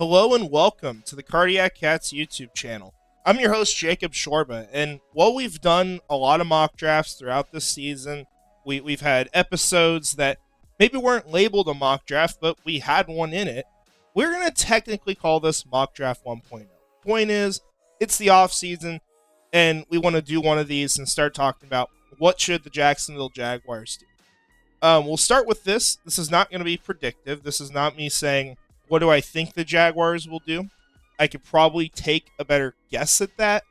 Hello and welcome to the Cardiac Cats YouTube channel. I'm your host, Jacob Shorba, and while we've done a lot of mock drafts throughout this season, we've had episodes that maybe weren't labeled a mock draft, but we had one in it. We're going to technically call this Mock Draft 1.0. Point is, it's the off season, and we want to do one of these and start talking about what should the Jacksonville Jaguars do. We'll start with this. This is not going to be predictive. This is not me saying, what do I think the Jaguars will do? I could probably take a better guess at that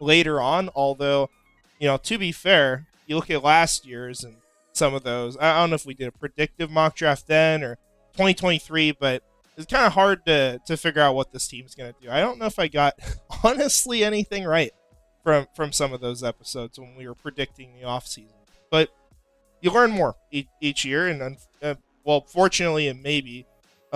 later on, although, to be fair, you look at last year's and some of those. I don't know if we did a predictive mock draft then or 2023, but it's kind of hard to figure out what this team's going to do. I don't know if I got, honestly, anything right from some of those episodes when we were predicting the offseason. But you learn more each year, and, fortunately and maybe,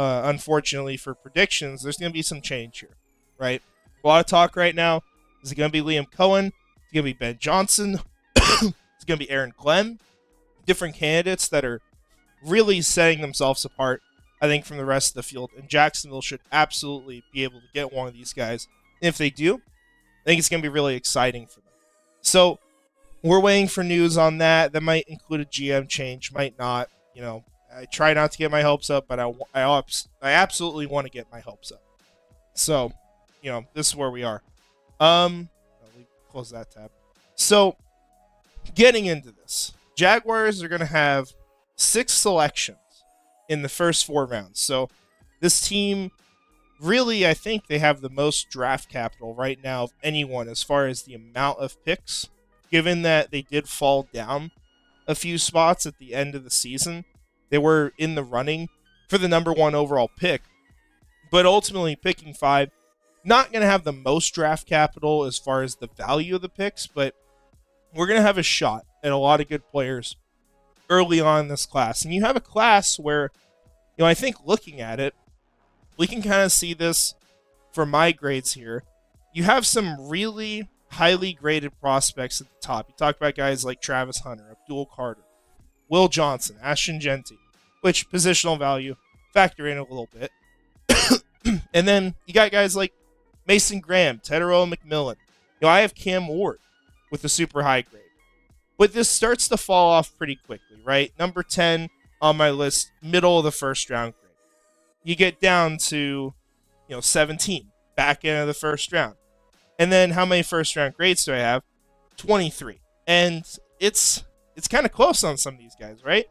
unfortunately for predictions, there's going to be some change here, right? A lot of talk right now. Is it going to be Liam Cohen? Is it going to be Ben Johnson? Is it going to be Aaron Glenn? Different candidates that are really setting themselves apart, I think, from the rest of the field. And Jacksonville should absolutely be able to get one of these guys. And if they do, I think it's going to be really exciting for them. So we're waiting for news on that. That might include a GM change, might not. I try not to get my hopes up, but I absolutely want to get my hopes up. So, this is where we are. Let me close that tab. So, getting into this, Jaguars are going to have 6 selections in the first 4 rounds. So, this team, really, I think they have the most draft capital right now of anyone as far as the amount of picks, given that they did fall down a few spots at the end of the season. They were in the running for the number 1 overall pick, but ultimately picking 5, not going to have the most draft capital as far as the value of the picks, but we're going to have a shot at a lot of good players early on in this class. And you have a class where, I think looking at it, we can kind of see this from my grades here. You have some really highly graded prospects at the top. You talk about guys like Travis Hunter, Abdul Carter, Will Johnson, Ashton Genty, which positional value factor in a little bit. And then you got guys like Mason Graham, Tedero McMillan. I have Cam Ward with a super high grade. But this starts to fall off pretty quickly, right? Number 10 on my list, middle of the first round grade. You get down to, 17, back end of the first round. And then how many first round grades do I have? 23. And it's kind of close on some of these guys, right?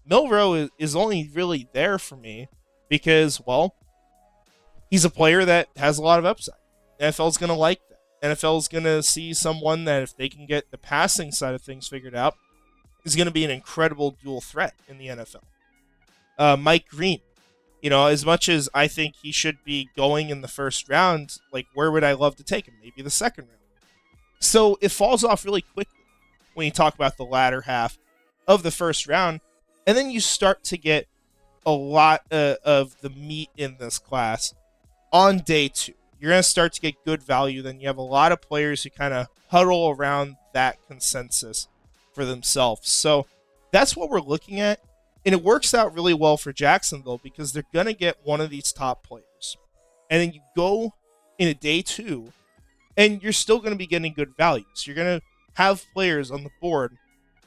Mbow is only really there for me because, he's a player that has a lot of upside. NFL's going to like that. NFL's going to see someone that, if they can get the passing side of things figured out, is going to be an incredible dual threat in the NFL. Mike Green, as much as I think he should be going in the first round, where would I love to take him? Maybe the second round. So it falls off really quickly when you talk about the latter half of the first round, and then you start to get a lot of the meat in this class on day 2. You're going to start to get good value. Then you have a lot of players who kind of huddle around that consensus for themselves. So that's what we're looking at, and it works out really well for Jacksonville because they're going to get one of these top players. And then you go in a day 2, and you're still going to be getting good values. You're going to have players on the board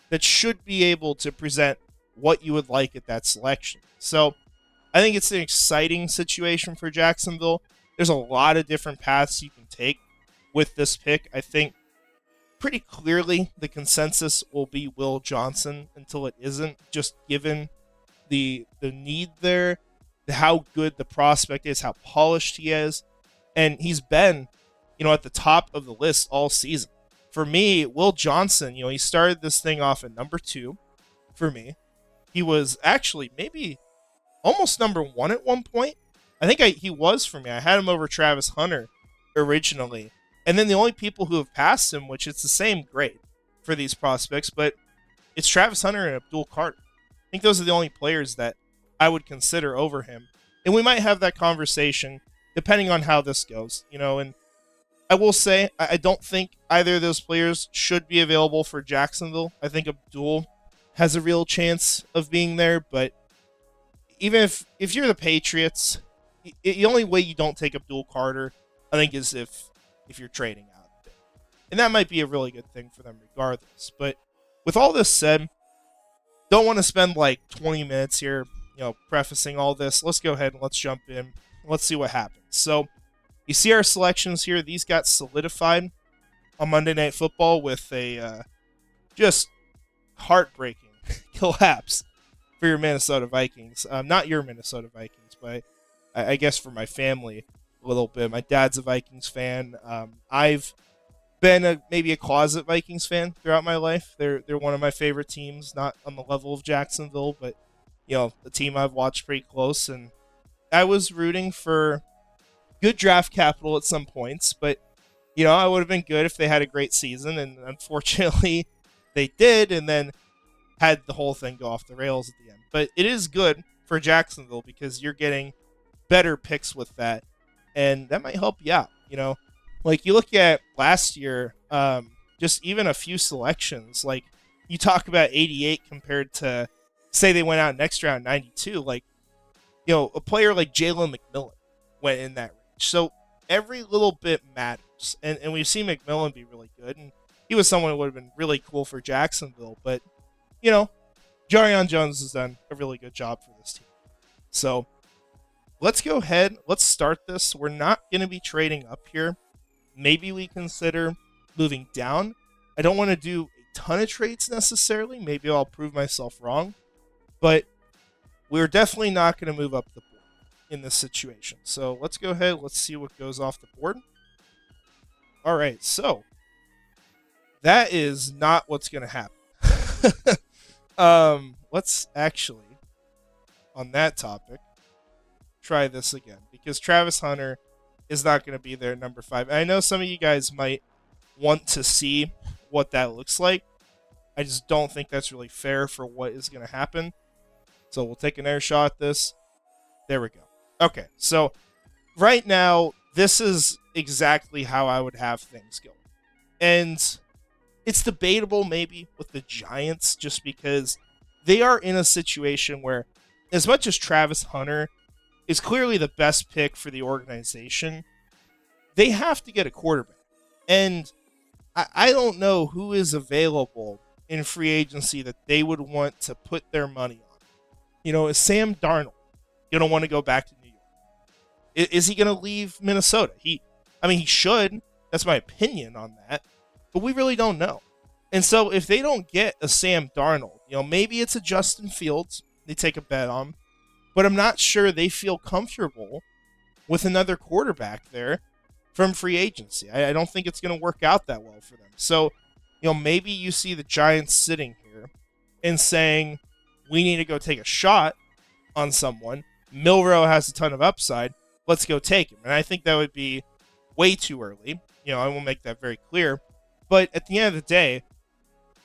that should be able to present what you would like at that selection. So I think it's an exciting situation for Jacksonville. There's a lot of different paths you can take with this pick. I think pretty clearly the consensus will be Will Johnson until it isn't, just given the need there, how good the prospect is, how polished he is. And he's been, at the top of the list all season. For me, Will Johnson, he started this thing off at number 2 for me. He was actually maybe almost number 1 at one point. I think he was for me. I had him over Travis Hunter originally. And then the only people who have passed him, which it's the same grade for these prospects, but it's Travis Hunter and Abdul Carter. I think those are the only players that I would consider over him. And we might have that conversation depending on how this goes, and I will say, I don't think either of those players should be available for Jacksonville. I think Abdul has a real chance of being there, but even if you're the Patriots, the only way you don't take Abdul Carter, I think, is if you're trading out. And that might be a really good thing for them regardless. But with all this said, don't want to spend like 20 minutes here, prefacing all this. Let's go ahead and let's jump in. Let's see what happens. So you see our selections here. These got solidified on Monday Night Football with a just heartbreaking collapse for your Minnesota Vikings. Not your Minnesota Vikings, but I guess for my family a little bit. My dad's a Vikings fan. I've been maybe a closet Vikings fan throughout my life. They're one of my favorite teams, not on the level of Jacksonville, but the team I've watched pretty close. And I was rooting for good draft capital at some points, but I would have been good if they had a great season, and unfortunately they did, and then had the whole thing go off the rails at the end. But it is good for Jacksonville because you're getting better picks with that, and that might help you out. Like you look at last year, just even a few selections, like you talk about 88 compared to, say they went out next round 92, like, a player like Jalen McMillan went in that range. So every little bit matters. And we've seen McMillan be really good, and he was someone who would have been really cool for Jacksonville. But, Jarion Jones has done a really good job for this team. So let's go ahead. Let's start this. We're not going to be trading up here. Maybe we consider moving down. I don't want to do a ton of trades necessarily. Maybe I'll prove myself wrong. But we're definitely not going to move up the board in this situation. So let's go ahead. Let's see what goes off the board. All right. So that is not what's going to happen. Let's actually, on that topic, try this again. Because Travis Hunter is not going to be there, number 5. And I know some of you guys might want to see what that looks like. I just don't think that's really fair for what is going to happen. So we'll take an air shot at this. There we go. Okay, so right now, this is exactly how I would have things go. And it's debatable maybe with the Giants just because they are in a situation where, as much as Travis Hunter is clearly the best pick for the organization, they have to get a quarterback. And I don't know who is available in free agency that they would want to put their money on. Is Sam Darnold going to want to go back to New York? Is he going to leave Minnesota? He should. That's my opinion on that. But we really don't know. And so if they don't get a Sam Darnold, maybe it's a Justin Fields they take a bet on. But I'm not sure they feel comfortable with another quarterback there from free agency. I don't think it's going to work out that well for them. So, maybe you see the Giants sitting here and saying, we need to go take a shot on someone. Milroe has a ton of upside. Let's go take him. And I think that would be way too early. I will make that very clear. But at the end of the day,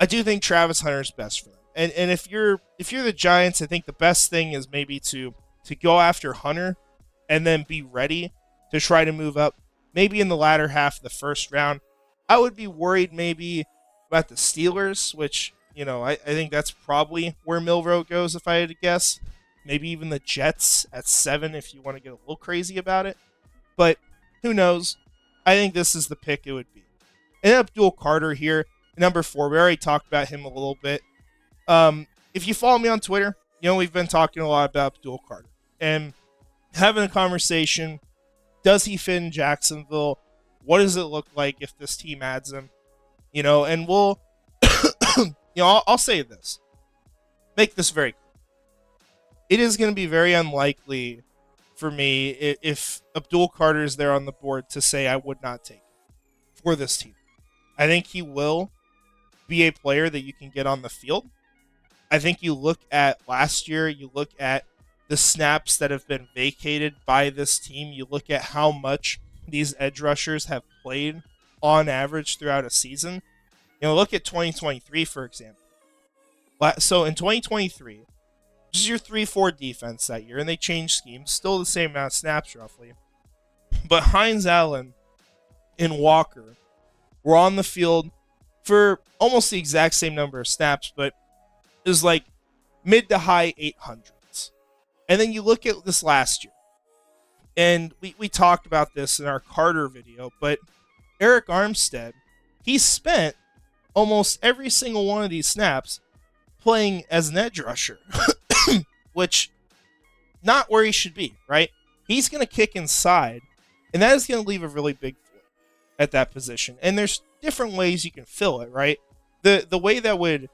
I do think Travis Hunter is best for them. And if you're the Giants, I think the best thing is maybe to go after Hunter and then be ready to try to move up, maybe in the latter half of the first round. I would be worried maybe about the Steelers, which, I think that's probably where Milroe goes if I had to guess. Maybe even the Jets at 7 if you want to get a little crazy about it. But who knows? I think this is the pick it would be. And Abdul Carter here, number 4. We already talked about him a little bit. If you follow me on Twitter, we've been talking a lot about Abdul Carter and having a conversation. Does he fit in Jacksonville? What does it look like if this team adds him? And we'll, I'll say this. Make this very clear. It is going to be very unlikely for me if Abdul Carter is there on the board to say I would not take him for this team. I think he will be a player that you can get on the field. I think you look at last year, you look at the snaps that have been vacated by this team, you look at how much these edge rushers have played on average throughout a season. Look at 2023, for example. So in 2023, this is your 3-4 defense that year, and they changed schemes, still the same amount of snaps roughly. But Hines Allen and Walker were on the field for almost the exact same number of snaps, but it was like mid to high 800s. And then you look at this last year, And we talked about this in our Carter video, but Eric Armstead, he spent almost every single one of these snaps playing as an edge rusher, which not where he should be, right? He's going to kick inside, and that is going to leave a really big void at that position. And there's different ways you can fill it, right? The way that would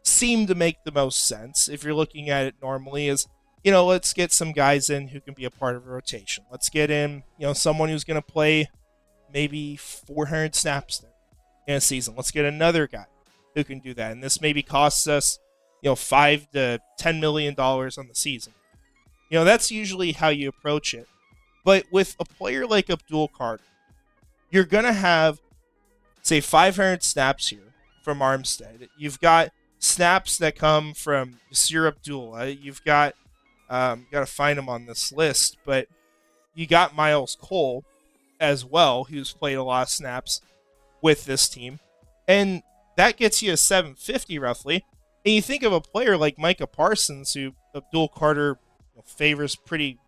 seem to make the most sense, if you're looking at it normally, is, let's get some guys in who can be a part of a rotation. Let's get in, someone who's going to play maybe 400 snaps there in a season. Let's get another guy who can do that. And this maybe costs us, $5 to $10 million on the season. That's usually how you approach it. But with a player like Abdul Carter, you're going to have, say, 500 snaps here from Armstead. You've got snaps that come from Sir Abdullah. You've got to find him on this list, but you got Miles Cole as well, who's played a lot of snaps with this team. And that gets you a 750 roughly. And you think of a player like Micah Parsons, who Abdul Carter favors pretty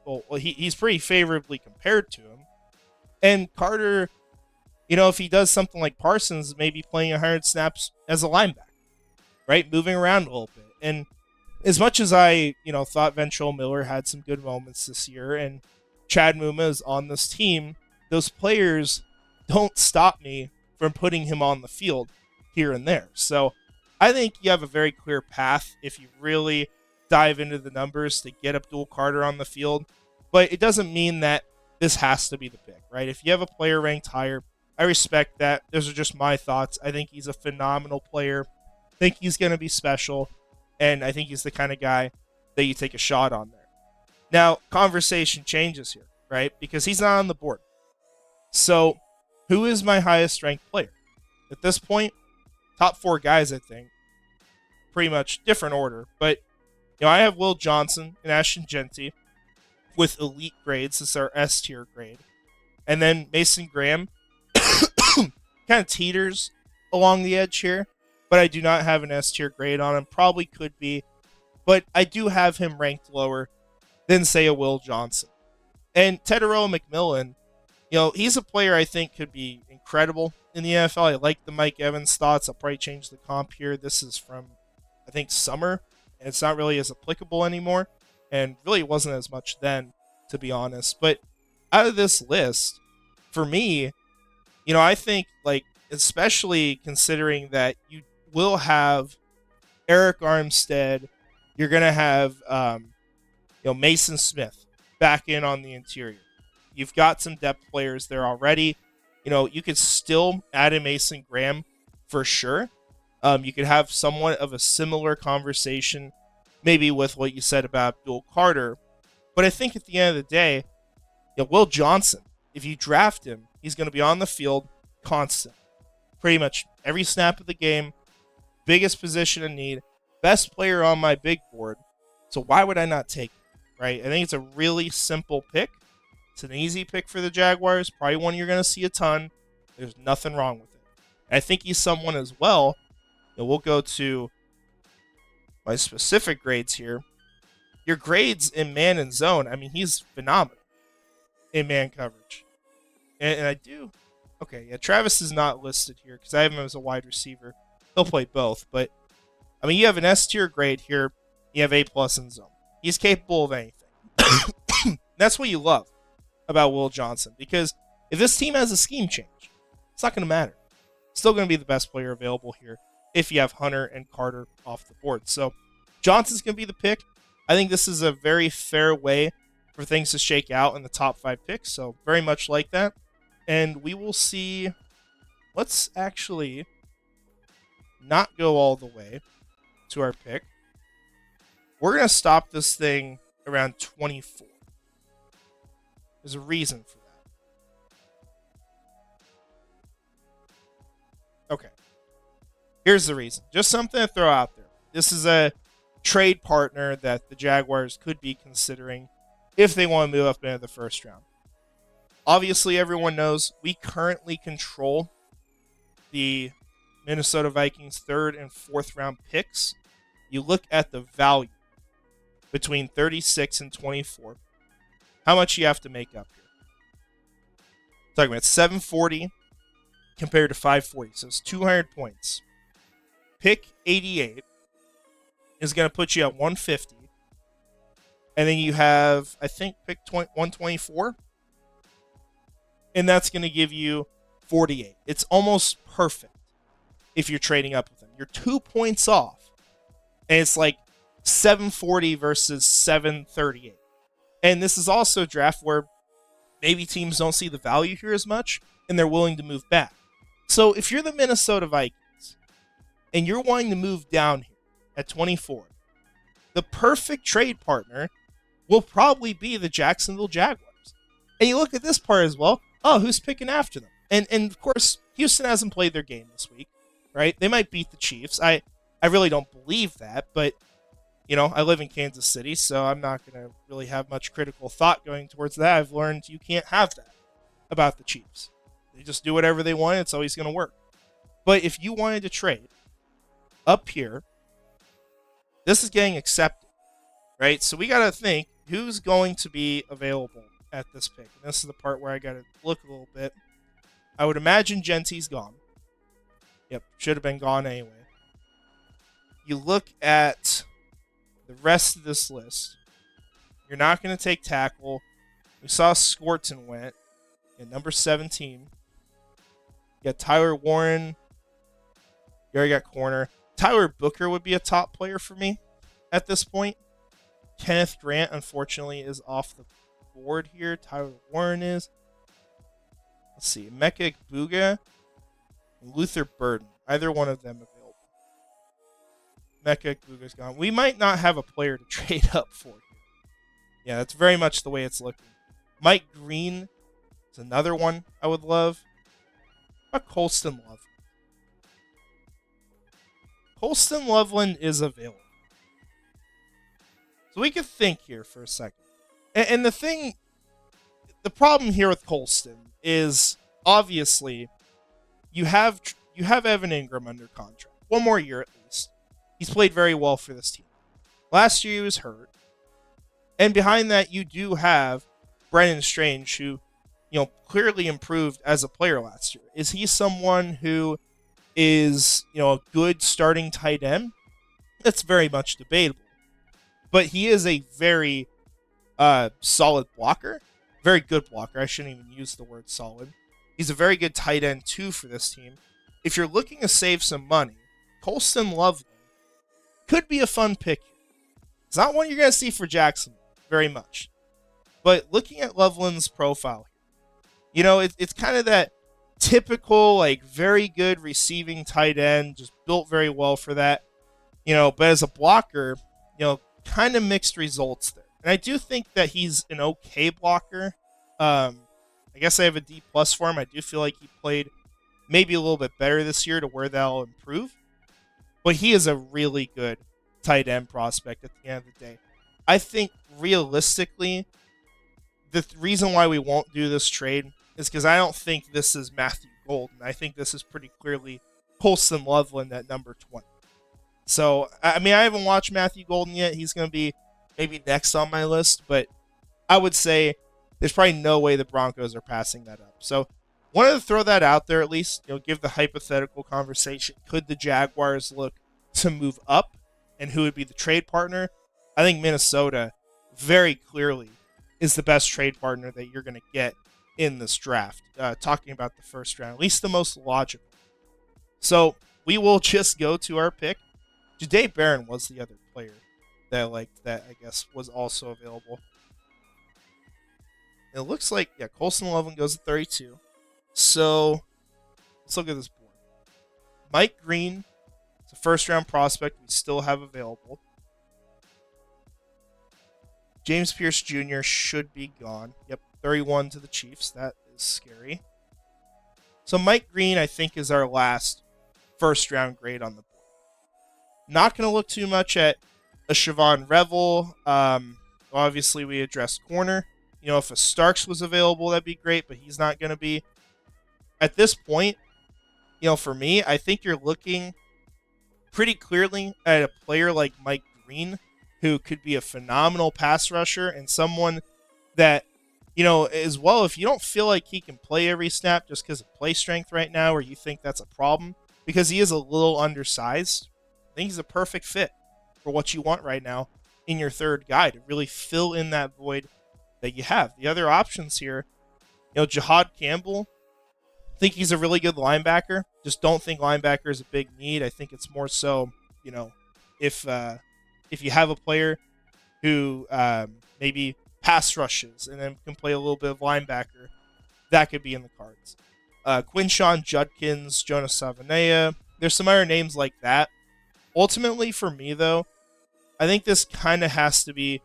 well. He's pretty favorably compared to him. And Carter, if he does something like Parsons, maybe playing 100 snaps as a linebacker, right? Moving around a little bit. And as much as I, thought Ventrell Miller had some good moments this year, and Chad Muma is on this team, those players don't stop me from putting him on the field here and there. So I think you have a very clear path if you really dive into the numbers to get Abdul Carter on the field. But it doesn't mean that this has to be the pick, right? If you have a player ranked higher, I respect that. Those are just my thoughts. I think he's a phenomenal player. I think he's going to be special. And I think he's the kind of guy that you take a shot on there. Now, conversation changes here, right? Because he's not on the board. So, who is my highest ranked player? At this point, top 4 guys, I think. Pretty much different order. But, I have Will Johnson and Ashton Genty with elite grades. This is our S tier grade. And then Mason Graham kind of teeters along the edge here. But I do not have an S tier grade on him. Probably could be. But I do have him ranked lower than, say, a Will Johnson. And Tedero McMillan, he's a player I think could be incredible in the NFL. I like the Mike Evans thoughts. I'll probably change the comp here. This is from, I think, summer. And it's not really as applicable anymore. And really it wasn't as much then, to be honest. But out of this list, for me, I think, especially considering that you will have Eric Armstead, you're going to have, Mason Smith back in on the interior. You've got some depth players there already. You could still add a Mason Graham for sure. You could have somewhat of a similar conversation, maybe with what you said about Abdul Carter. But I think at the end of the day, Will Johnson, if you draft him, he's going to be on the field constant. Pretty much every snap of the game, biggest position in need, best player on my big board. So why would I not take him, right? I think it's a really simple pick. It's an easy pick for the Jaguars, probably one you're going to see a ton. There's nothing wrong with it. And I think he's someone as well. We'll go to my specific grades here. Your grades in man and zone, he's phenomenal in man coverage. And I do. Okay, yeah, Travis is not listed here because I have him as a wide receiver. He'll play both. But, you have an S tier grade here. You have A+ in zone. He's capable of anything. That's what you love about Will Johnson. Because if this team has a scheme change, it's not going to matter. Still going to be the best player available here if you have Hunter and Carter off the board. So Johnson's going to be the pick. I think this is a very fair way for things to shake out in the top 5 picks. So very much like that. And we will see. Let's actually not go all the way to our pick. We're going to stop this thing around 24. There's a reason for that. Okay. Here's the reason. Just something to throw out there. This is a trade partner that the Jaguars could be considering if they want to move up into the first round. Obviously, everyone knows we currently control the Minnesota Vikings 3rd and 4th round picks. You look at the value between 36 and 24. how much you have to make up here. Talking about 740 compared to 540, so it's 200 points. Pick 88 is going to put you at 150. And then you have, I think, pick 124. And that's going to give you 48. It's almost perfect if you're trading up with them. You're 2 points off. And it's like 740 versus 738. And this is also a draft where maybe teams don't see the value here as much, and they're willing to move back. So if you're the Minnesota Vikings, and you're wanting to move down here at 24, the perfect trade partner will probably be the Jacksonville Jaguars. And you look at this part as well. Oh, who's picking after them? And of course, Houston hasn't played their game this week, right? They might beat the Chiefs. I really don't believe that, but I live in Kansas City, so I'm not going to really have much critical thought going towards that. I've learned you can't have that about the Chiefs. They just do whatever they want. It's always going to work. But if you wanted to trade up here, this is getting accepted, right? So we got to think who's going to be available at this pick. And this is the part where I got to look a little bit. I would imagine Gentry's gone. Yep, should have been gone anyway. You look at the rest of this list. You're not going to take tackle. We saw Skorton went at number 17. You got Tyler Warren. You already got corner. Tyler Booker would be a top player for me at this point. Kenneth Grant, unfortunately, is off the board here. Tyler Warren is. Let's see. Mecca Buga and Luther Burden. Either one of them available. Mecca Buga's gone. We might not have a player to trade up for here. Yeah, that's very much the way it's looking. Mike Green is another one I would love. How about Colston Loveland? Colston Loveland is available. So we could think here for a second. And the problem here with Colston is obviously you have Evan Ingram under contract. One more year at least. He's played very well for this team. Last year he was hurt. And behind that you do have Brennan Strange, who clearly improved as a player last year. Is he someone who is a good starting tight end? That's very much debatable. But he is a very solid blocker. Very good blocker. I shouldn't even use the word solid. He's a very good tight end, too, for this team. If you're looking to save some money, Colston Loveland could be a fun pick. It's not one you're going to see for Jacksonville very much. But looking at Loveland's profile here, it's kind of that typical, very good receiving tight end, just built very well for that. But as a blocker, kind of mixed results there. And I do think that he's an okay blocker. I guess I have a D+ for him. I do feel like he played maybe a little bit better this year to where that'll improve. But he is a really good tight end prospect at the end of the day. I think realistically, the reason why we won't do this trade is because I don't think this is Matthew Golden. I think this is pretty clearly Colston Loveland at number 20. So, I haven't watched Matthew Golden yet. He's going to be maybe next on my list, but I would say there's probably no way the Broncos are passing that up. So, wanted to throw that out there at least, give the hypothetical conversation. Could the Jaguars look to move up, and who would be the trade partner? I think Minnesota very clearly is the best trade partner that you're going to get in this draft. Talking about the first round, at least the most logical. So, we will just go to our pick. Jahdae Barron was the other player that I liked that I guess was also available. It looks like, Colston Loveland goes to 32. So, let's look at this board. Mike Green is a first-round prospect we still have available. James Pierce Jr. should be gone. Yep, 31 to the Chiefs. That is scary. So, Mike Green, I think, is our last first-round grade on the board. Not going to look too much at a Siobhan Revel. Obviously, we addressed corner. If a Starks was available, that'd be great, but he's not going to be. At this point, for me, I think you're looking pretty clearly at a player like Mike Green, who could be a phenomenal pass rusher and someone that as well, if you don't feel like he can play every snap just because of play strength right now, or you think that's a problem, because he is a little undersized, I think he's a perfect fit for what you want right now in your third guy to really fill in that void that you have. The other options here, Jihad Campbell, I think he's a really good linebacker. Just don't think linebacker is a big need. I think it's more so, if you have a player who maybe pass rushes and then can play a little bit of linebacker, that could be in the cards. Quinshawn Judkins, Jonas Savanea. There's some other names like that. Ultimately, for me, though, I think this kind of has to be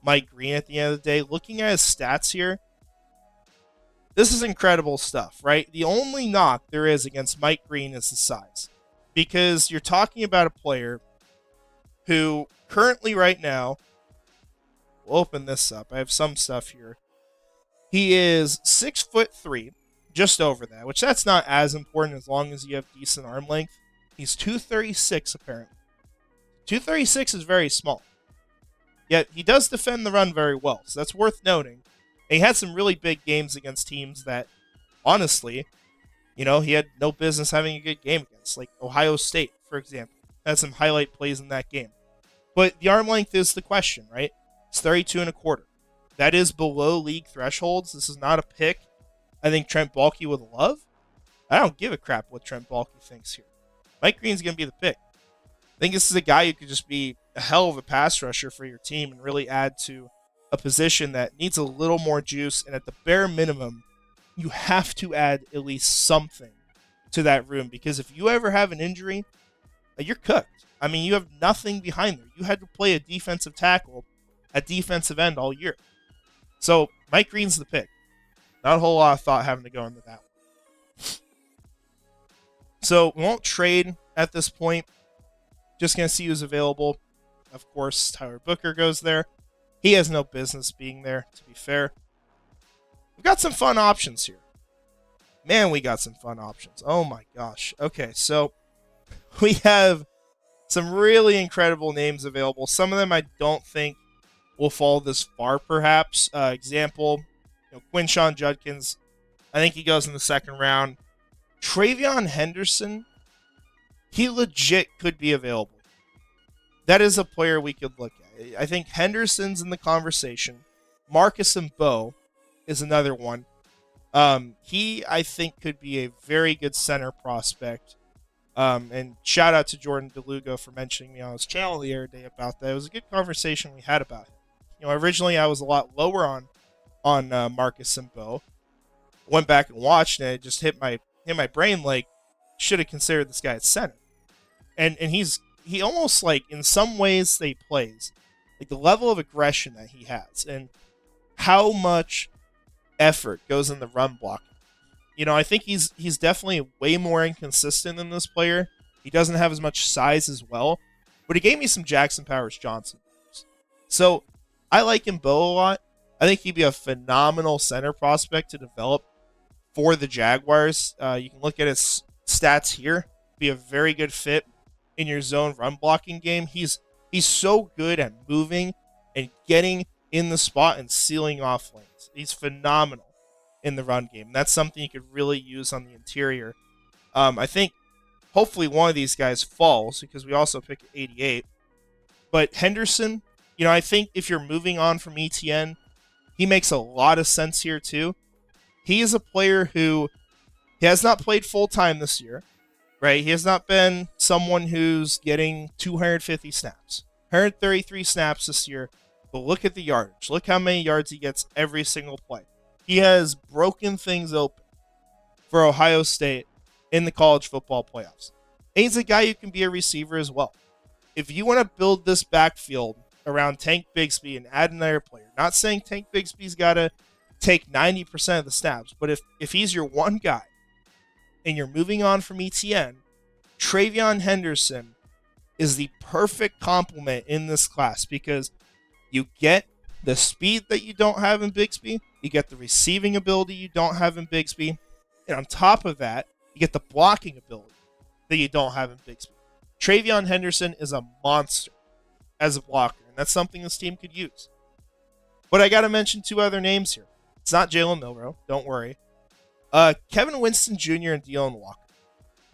Mike Green at the end of the day. Looking at his stats here, this is incredible stuff, right? The only knock there is against Mike Green is the size. Because you're talking about a player who currently right now, we'll open this up. I have some stuff here. He is 6'3", just over that, which that's not as important as long as you have decent arm length. He's 236 apparently. 236 is very small. Yet he does defend the run very well, so that's worth noting. And he had some really big games against teams that, honestly, he had no business having a good game against, like Ohio State, for example. Had some highlight plays in that game. But the arm length is the question, right? It's 32 and a quarter. That is below league thresholds. This is not a pick I think Trent Baalke would love. I don't give a crap what Trent Baalke thinks here. Mike Green's going to be the pick. I think this is a guy who could just be a hell of a pass rusher for your team and really add to a position that needs a little more juice. And at the bare minimum, you have to add at least something to that room, because if you ever have an injury, you're cooked. I mean, you have nothing behind there. You had to play a defensive tackle at defensive end all year. So Mike Green's the pick. Not a whole lot of thought having to go into that one. So we won't trade at this point. Just going to see who's available. Of course, Tyler Booker goes there. He has no business being there, to be fair. We've got some fun options here. Man, we got some fun options. Oh my gosh. Okay, so we have some really incredible names available. Some of them I don't think will fall this far, perhaps. Example, Quinshawn Judkins. I think he goes in the second round. Travion Henderson, he legit could be available. That is a player we could look at. I think Henderson's in the conversation. Marcus Mbow is another one. He, I think, could be a very good center prospect. And shout out to Jordan DeLugo for mentioning me on his channel the other day about that. It was a good conversation we had about him. Originally I was a lot lower on Marcus Mbow. Went back and watched, and it just hit my brain like, should have considered this guy at center. And he almost, like, in some ways they plays, like the level of aggression that he has and how much effort goes in the run blocking. I think he's definitely way more inconsistent than this player. He doesn't have as much size as well, but he gave me some Jackson Powers Johnson. So I like Mbow a lot. I think he'd be a phenomenal center prospect to develop for the Jaguars. You can look at his stats here. Be a very good fit in your zone run blocking game. He's so good at moving and getting in the spot and sealing off lanes. He's phenomenal in the run game. That's something you could really use on the interior. I think hopefully one of these guys falls, because we also pick 88. But Henderson, I think if you're moving on from ETN, he makes a lot of sense here too. He is a player who he has not played full-time this year, right? He has not been someone who's getting 250 snaps. 133 snaps this year, but look at the yardage. Look how many yards he gets every single play. He has broken things open for Ohio State in the college football playoffs. And he's a guy who can be a receiver as well. If you want to build this backfield around Tank Bigsby and add another player, not saying Tank Bigsby's got to take 90% of the snaps, but if he's your one guy and you're moving on from ETN, Travion Henderson is the perfect complement in this class, because you get the speed that you don't have in Bigsby, you get the receiving ability you don't have in Bigsby, and on top of that, you get the blocking ability that you don't have in Bigsby. Travion Henderson is a monster as a blocker, and that's something this team could use. But I got to mention two other names here. It's not Jalen Milroe. Don't worry. Kevin Winston Jr. and De'Aaron Walker.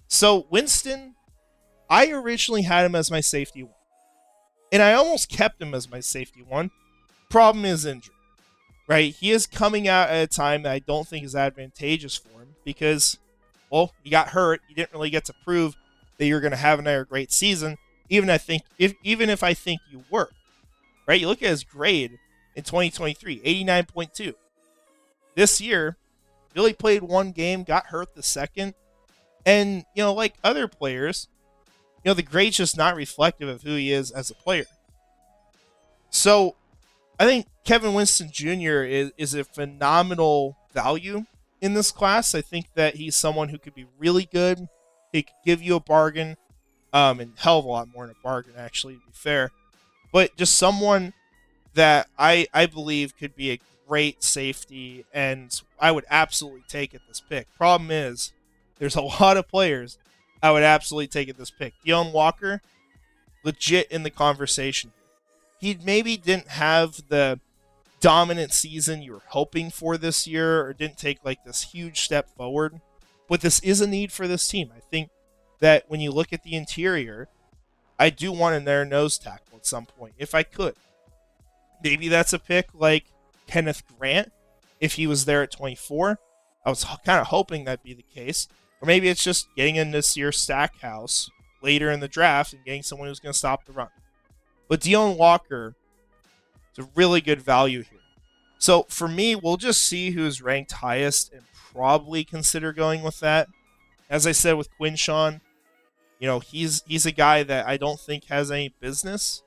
So Winston, I originally had him as my safety one. And I almost kept him as my safety one. Problem is injury. Right? He is coming out at a time that I don't think is advantageous for him because, well, he got hurt. You didn't really get to prove that you're going to have another great season, even if I think you were. Right? You look at his grade in 2023, 89.2. This year, Billy played one game, got hurt the second, and, like other players, the grade's just not reflective of who he is as a player. So, I think Kevin Winston Jr. is a phenomenal value in this class. I think that he's someone who could be really good. He could give you a bargain, and hell of a lot more than a bargain, actually, to be fair. But just someone that I believe could be a great safety, and I would absolutely take at this pick. Problem is, there's a lot of players I would absolutely take at this pick. De'Aaron Walker, legit in the conversation. He maybe didn't have the dominant season you were hoping for this year, or didn't take like this huge step forward, but this is a need for this team. I think that when you look at the interior, I do want another nose tackle at some point, if I could. Maybe that's a pick like Kenneth Grant, if he was there at 24. I was kind of hoping that'd be the case. Or maybe it's just getting in this year's stack house later in the draft and getting someone who's going to stop the run. But De'Aaron Walker is a really good value here. So for me, we'll just see who's ranked highest and probably consider going with that. As I said with Quinshawn, he's a guy that I don't think has any business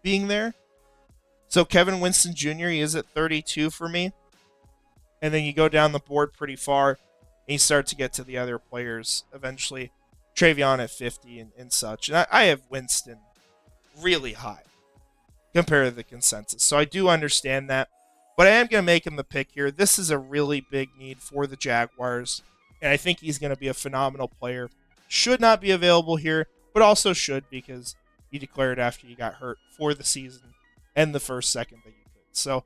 being there. So Kevin Winston Jr., he is at 32 for me. And then you go down the board pretty far, and you start to get to the other players eventually. Travion at 50 and such. And I have Winston really high compared to the consensus. So I do understand that. But I am going to make him the pick here. This is a really big need for the Jaguars. And I think he's going to be a phenomenal player. Should not be available here, but also should because you declared after you got hurt for the season and the first second that you could. So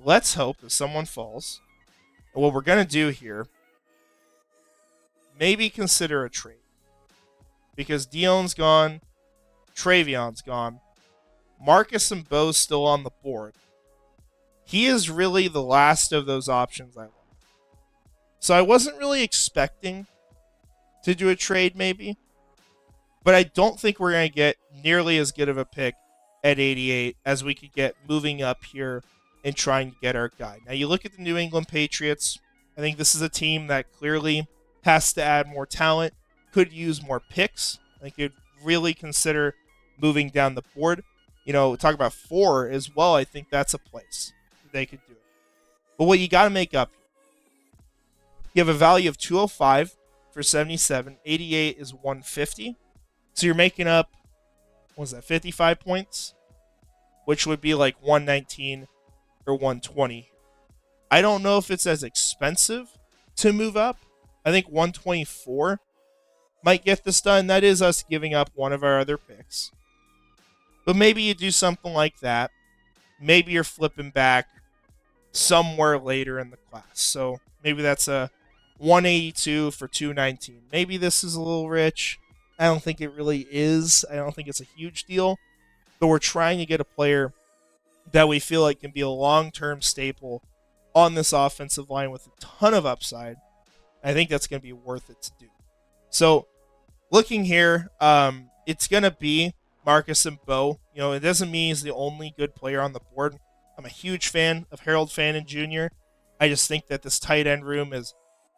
let's hope that someone falls. And what we're going to do here, maybe consider a trade. Because Dion's gone, Travion's gone, Marcus Mbow's still on the board. He is really the last of those options I want. So I wasn't really expecting to do a trade maybe, but I don't think we're going to get nearly as good of a pick at 88 as we could get moving up here and trying to get our guy. Now you look at the New England Patriots, I think this is a team that clearly has to add more talent, could use more picks. I think you'd really consider moving down the board. Talk about 4 as well. I think that's a place they could do it. But what you got to make up, you have a value of 205 for 77. 88 is 150. So you're making up, 55 points? Which would be like 119 or 120. I don't know if it's as expensive to move up. I think 124 might get this done. That is us giving up one of our other picks. But maybe you do something like that. Maybe you're flipping back somewhere later in the class. So maybe that's a 182 for 219. Maybe this is a little rich. I don't think it really is. I don't think it's a huge deal. But we're trying to get a player that we feel like can be a long-term staple on this offensive line with a ton of upside. I think that's going to be worth it to do. So looking here, it's going to be Marcus Mbow. It doesn't mean he's the only good player on the board. I'm a huge fan of Harold Fannin Jr. I just think that this tight end room is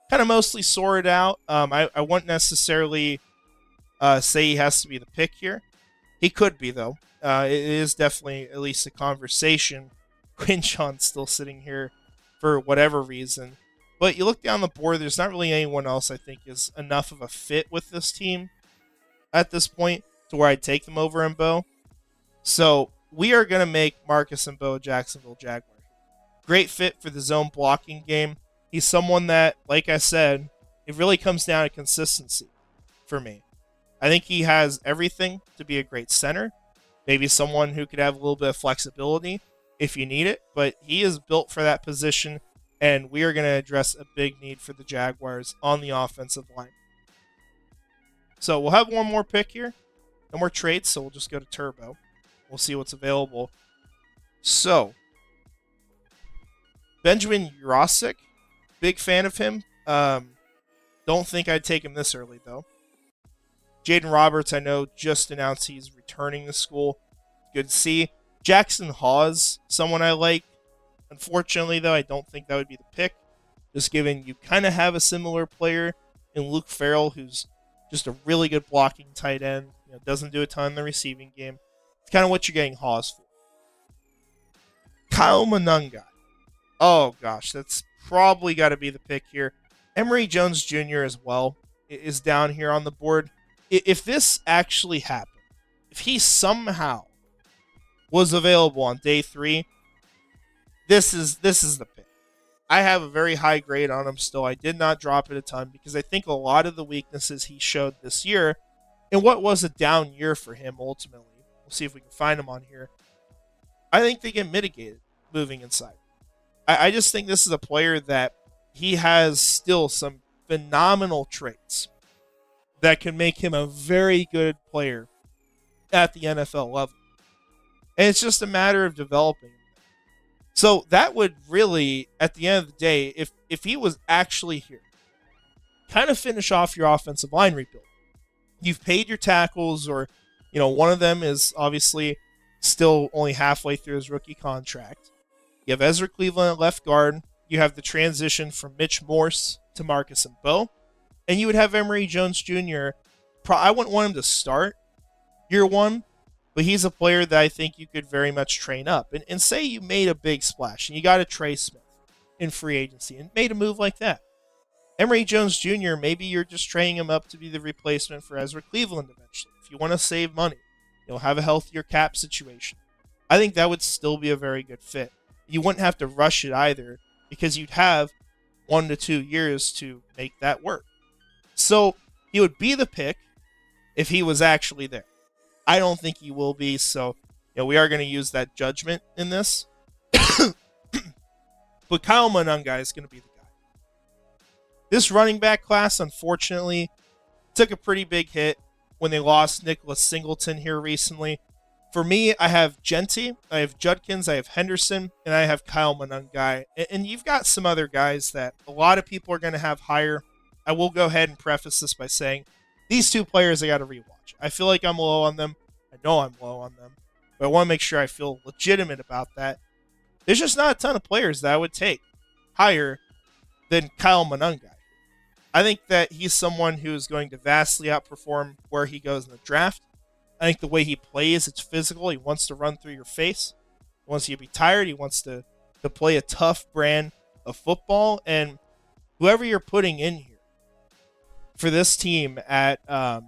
kind of mostly sorted out. I wouldn't necessarily say he has to be the pick here. He could be, though. It is definitely at least a conversation. Quinshawn's still sitting here for whatever reason. But you look down the board, there's not really anyone else I think is enough of a fit with this team at this point to where I'd take them over Mbow. So we are going to make Marcus Mbow a Jacksonville Jaguar. Great fit for the zone blocking game. He's someone that, like I said, it really comes down to consistency for me. I think he has everything to be a great center. Maybe someone who could have a little bit of flexibility if you need it. But he is built for that position. And we are going to address a big need for the Jaguars on the offensive line. So we'll have one more pick here. No more trades, so we'll just go to Turbo. We'll see what's available. So, Benjamin Jurasic, big fan of him. Don't think I'd take him this early, though. Jaden Roberts, I know, just announced he's returning to school. Good to see. Jackson Hawes, someone I like. Unfortunately, though, I don't think that would be the pick. Just given you kind of have a similar player in Luke Farrell, who's just a really good blocking tight end. Doesn't do a ton in the receiving game. It's kind of what you're getting Hawes for. Kyle Monangai. Oh, gosh, that's probably got to be the pick here. Emory Jones Jr. as well is down here on the board. If this actually happened, if he somehow was available on day 3, this is the pick. I have a very high grade on him still. I did not drop it a ton because I think a lot of the weaknesses he showed this year in what was a down year for him ultimately, we'll see if we can find him on here, I think they get mitigated moving inside. I just think this is a player that he has still some phenomenal traits that can make him a very good player at the NFL level. And it's just a matter of developing him. So that would really, at the end of the day, if he was actually here, kind of finish off your offensive line rebuild. You've paid your tackles, or, one of them is obviously still only halfway through his rookie contract. You have Ezra Cleveland at left guard. You have the transition from Mitch Morse to Marcus Mbow. And you would have Emory Jones Jr. I wouldn't want him to start year 1, but he's a player that I think you could very much train up. And say you made a big splash and you got a Trey Smith in free agency and made a move like that. Emory Jones Jr., maybe you're just training him up to be the replacement for Ezra Cleveland eventually. If you want to save money, have a healthier cap situation. I think that would still be a very good fit. You wouldn't have to rush it either because you'd have 1 to 2 years to make that work. So he would be the pick if he was actually there. I don't think he will be, so we are going to use that judgment in this. But Kyle Monangai is going to be the guy. This running back class, unfortunately, took a pretty big hit when they lost Nicholas Singleton here recently. For me, I have Genty, I have Judkins, I have Henderson, and I have Kyle Monangai. And you've got some other guys that a lot of people are going to have higher. I will go ahead and preface this by saying these 2 players I got to rewatch. I feel like I'm low on them. I know I'm low on them. But I want to make sure I feel legitimate about that. There's just not a ton of players that I would take higher than Kyle Monangai. I think that he's someone who is going to vastly outperform where he goes in the draft. I think the way he plays, it's physical. He wants to run through your face. He wants you to be tired. He wants to play a tough brand of football. And whoever you're putting in here for this team at a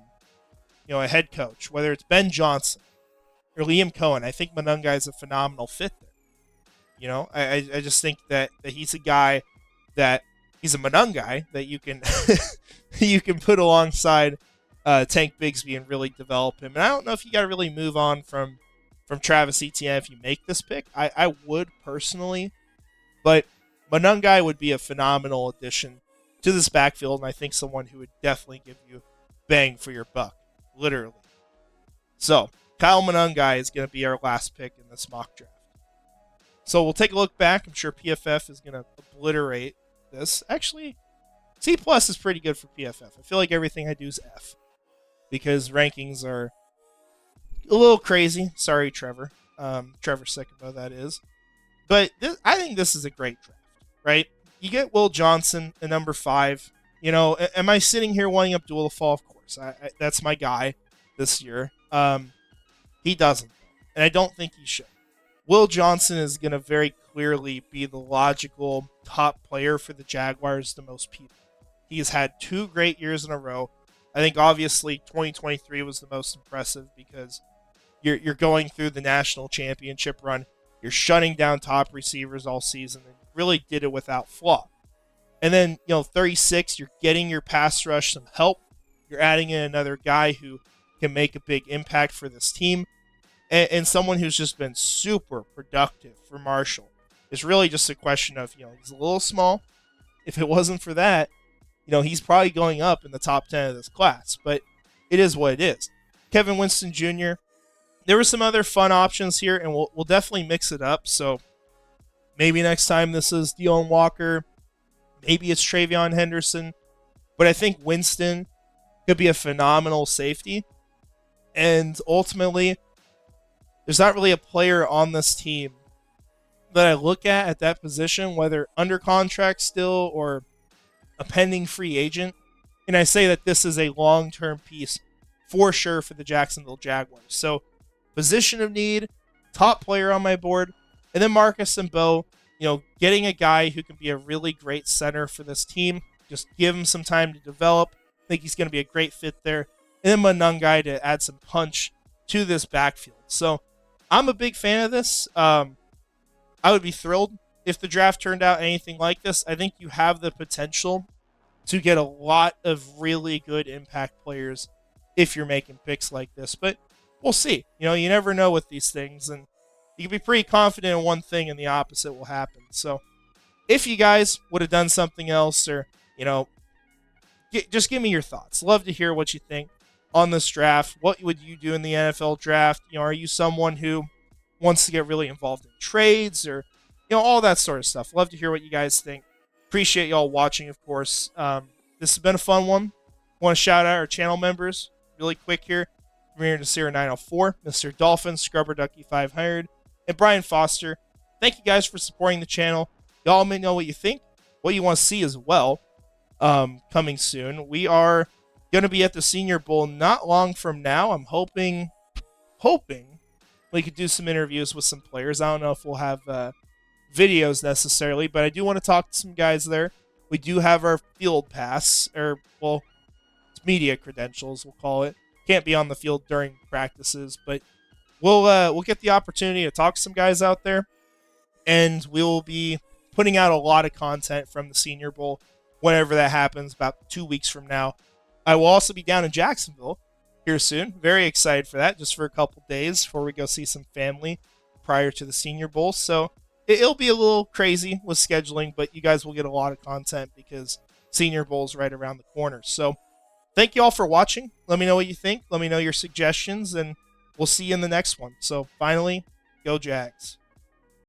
head coach, whether it's Ben Johnson or Liam Cohen, I think Monangai is a phenomenal fit there. I just think that he's a guy that he's a Monangai that you can you can put alongside Tank Bigsby and really develop him. And I don't know if you got to really move on from Travis Etienne if you make this pick. I would personally, but Monangai would be a phenomenal addition to this backfield, and I think someone who would definitely give you bang for your buck, literally. So Kyle Monangai is going to be our last pick in this mock draft. So we'll take a look back. I'm sure PFF is going to obliterate this. Actually, C+ is pretty good for PFF. I feel like everything I do is F, because rankings are a little crazy. Sorry, Trevor. Trevor Sycamore, that is. But I think this is a great draft, right? You get Will Johnson at number 5. Am I sitting here wanting Abdul to fall? Of course. That's my guy this year. He doesn't, and I don't think he should. Will Johnson is going to very clearly be the logical top player for the Jaguars to most people. He has had 2 great years in a row. I think obviously 2023 was the most impressive because you're going through the national championship run. You're shutting down top receivers all season, and really did it without flaw. And then, 36, you're getting your pass rush some help. You're adding in another guy who can make a big impact for this team, and someone who's just been super productive for Marshall It's really just a question of, he's a little small. If it wasn't for that, he's probably going up in the top 10 of this class. But it is what it is. Kevin Winston Jr., there were some other fun options here, and we'll definitely mix it up. So maybe next time this is Deon Walker. Maybe it's Travion Henderson. But I think Winston could be a phenomenal safety. And ultimately, there's not really a player on this team that I look at that position, whether under contract still or a pending free agent. And I say that this is a long-term piece for sure for the Jacksonville Jaguars. So position of need, top player on my board. And then Marcus Mbow, getting a guy who can be a really great center for this team. Just give him some time to develop. I think he's going to be a great fit there. And then Manungai to add some punch to this backfield. So I'm a big fan of this. I would be thrilled if the draft turned out anything like this. I think you have the potential to get a lot of really good impact players if you're making picks like this. But we'll see. You never know with these things. And you can be pretty confident in one thing and the opposite will happen. So if you guys would have done something else or, just give me your thoughts. Love to hear what you think on this draft. What would you do in the NFL draft? Are you someone who wants to get really involved in trades or, all that sort of stuff? Love to hear what you guys think. Appreciate y'all watching, of course. This has been a fun one. Want to shout out our channel members really quick here. Premier Nasir 904, Mr. Dolphin, Scrubber Ducky 500, and Brian Foster. Thank you guys for supporting the channel. Y'all may know what you think, what you want to see as well. Coming soon. We are going to be at the Senior Bowl not long from now. I'm hoping we could do some interviews with some players. I don't know if we'll have videos necessarily, but I do want to talk to some guys there. We do have our field pass, or, it's media credentials, we'll call it. Can't be on the field during practices, but we'll get the opportunity to talk to some guys out there, and we'll be putting out a lot of content from the Senior Bowl whenever that happens, about 2 weeks from now. I will also be down in Jacksonville here soon. Very excited for that, just for a couple days before we go see some family prior to the Senior Bowl. So it'll be a little crazy with scheduling, but you guys will get a lot of content because Senior Bowl is right around the corner. So thank you all for watching. Let me know what you think. Let me know your suggestions, and we'll see you in the next one. So finally, go Jags.